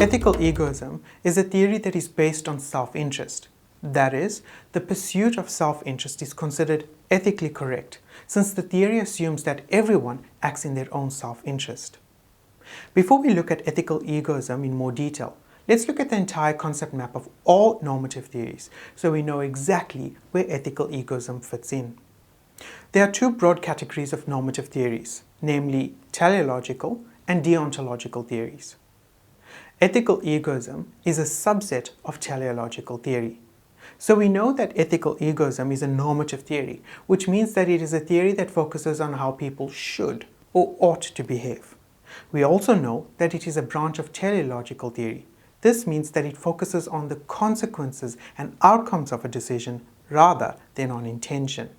Ethical egoism is a theory that is based on self-interest. That is, the pursuit of self-interest is considered ethically correct, since the theory assumes that everyone acts in their own self-interest. Before we look at ethical egoism in more detail, let's look at the entire concept map of all normative theories, so we know exactly where ethical egoism fits in. There are two broad categories of normative theories, namely teleological and deontological theories. Ethical egoism is a subset of teleological theory. So we know that ethical egoism is a normative theory, which means that it is a theory that focuses on how people should or ought to behave. We also know that it is a branch of teleological theory. This means that it focuses on the consequences and outcomes of a decision rather than on intention.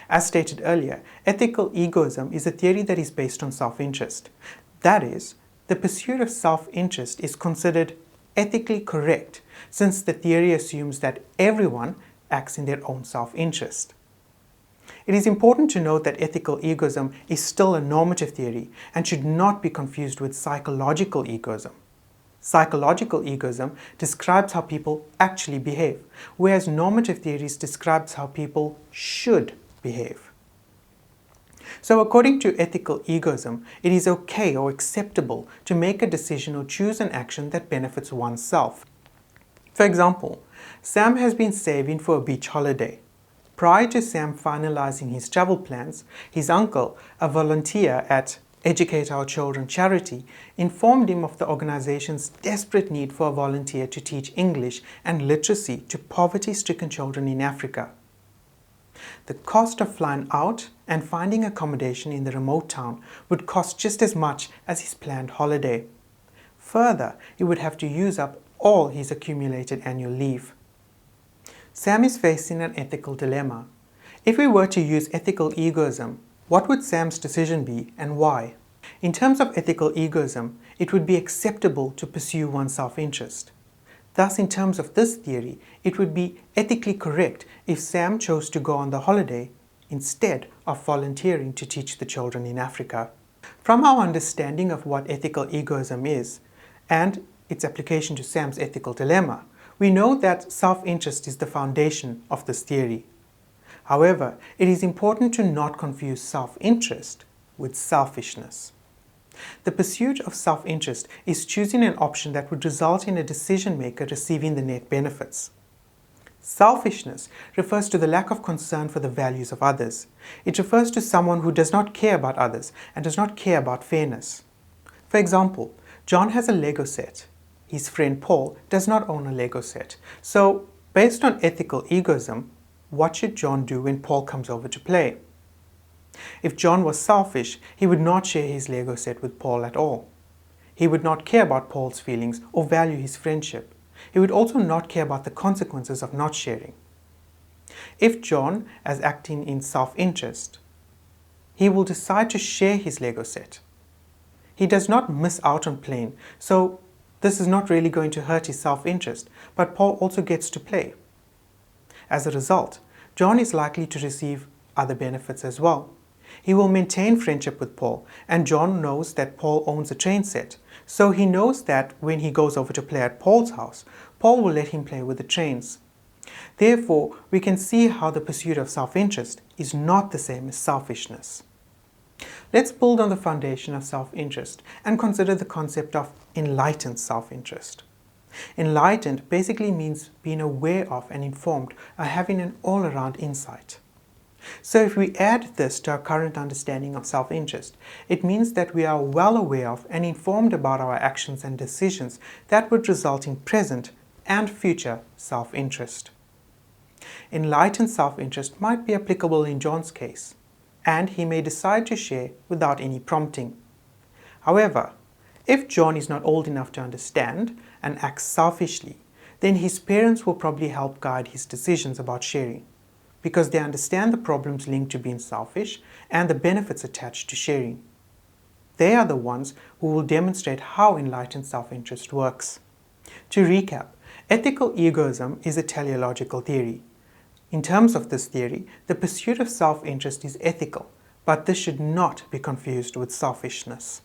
As stated earlier, ethical egoism is a theory that is based on self-interest. That is, the pursuit of self-interest is considered ethically correct, since the theory assumes that everyone acts in their own self-interest. It is important to note that ethical egoism is still a normative theory and should not be confused with psychological egoism. Psychological egoism describes how people actually behave, whereas normative theories describes how people should behave. So according to ethical egoism, it is okay or acceptable to make a decision or choose an action that benefits oneself. For example, Sam has been saving for a beach holiday. Prior to Sam finalizing his travel plans, his uncle, a volunteer at Educate Our Children charity, informed him of the organization's desperate need for a volunteer to teach English and literacy to poverty-stricken children in Africa. The cost of flying out and finding accommodation in the remote town would cost just as much as his planned holiday. Further, he would have to use up all his accumulated annual leave. Sam is facing an ethical dilemma. If we were to use ethical egoism, what would Sam's decision be and why? In terms of ethical egoism, it would be acceptable to pursue one's self-interest. Thus, in terms of this theory, it would be ethically correct if Sam chose to go on the holiday instead of volunteering to teach the children in Africa. From our understanding of what ethical egoism is and its application to Sam's ethical dilemma, we know that self-interest is the foundation of this theory. However, it is important to not confuse self-interest with selfishness. The pursuit of self-interest is choosing an option that would result in a decision maker receiving the net benefits. Selfishness refers to the lack of concern for the values of others. It refers to someone who does not care about others and does not care about fairness. For example, John has a Lego set. His friend Paul does not own a Lego set. So, based on ethical egoism, what should John do when Paul comes over to play? If John was selfish, he would not share his Lego set with Paul at all. He would not care about Paul's feelings or value his friendship. He would also not care about the consequences of not sharing. If John is acting in self-interest, he will decide to share his Lego set. He does not miss out on playing, so this is not really going to hurt his self-interest, but Paul also gets to play. As a result, John is likely to receive other benefits as well. He will maintain friendship with Paul, and John knows that Paul owns a train set, so he knows that when he goes over to play at Paul's house, Paul will let him play with the trains. Therefore, we can see how the pursuit of self-interest is not the same as selfishness. Let's build on the foundation of self-interest and consider the concept of enlightened self-interest. Enlightened basically means being aware of and informed or having an all-around insight. So if we add this to our current understanding of self-interest, it means that we are well aware of and informed about our actions and decisions that would result in present and future self-interest. Enlightened self-interest might be applicable in John's case, and he may decide to share without any prompting. However, if John is not old enough to understand and acts selfishly, then his parents will probably help guide his decisions about sharing, because they understand the problems linked to being selfish and the benefits attached to sharing. They are the ones who will demonstrate how enlightened self-interest works. To recap, ethical egoism is a teleological theory. In terms of this theory, the pursuit of self-interest is ethical, but this should not be confused with selfishness.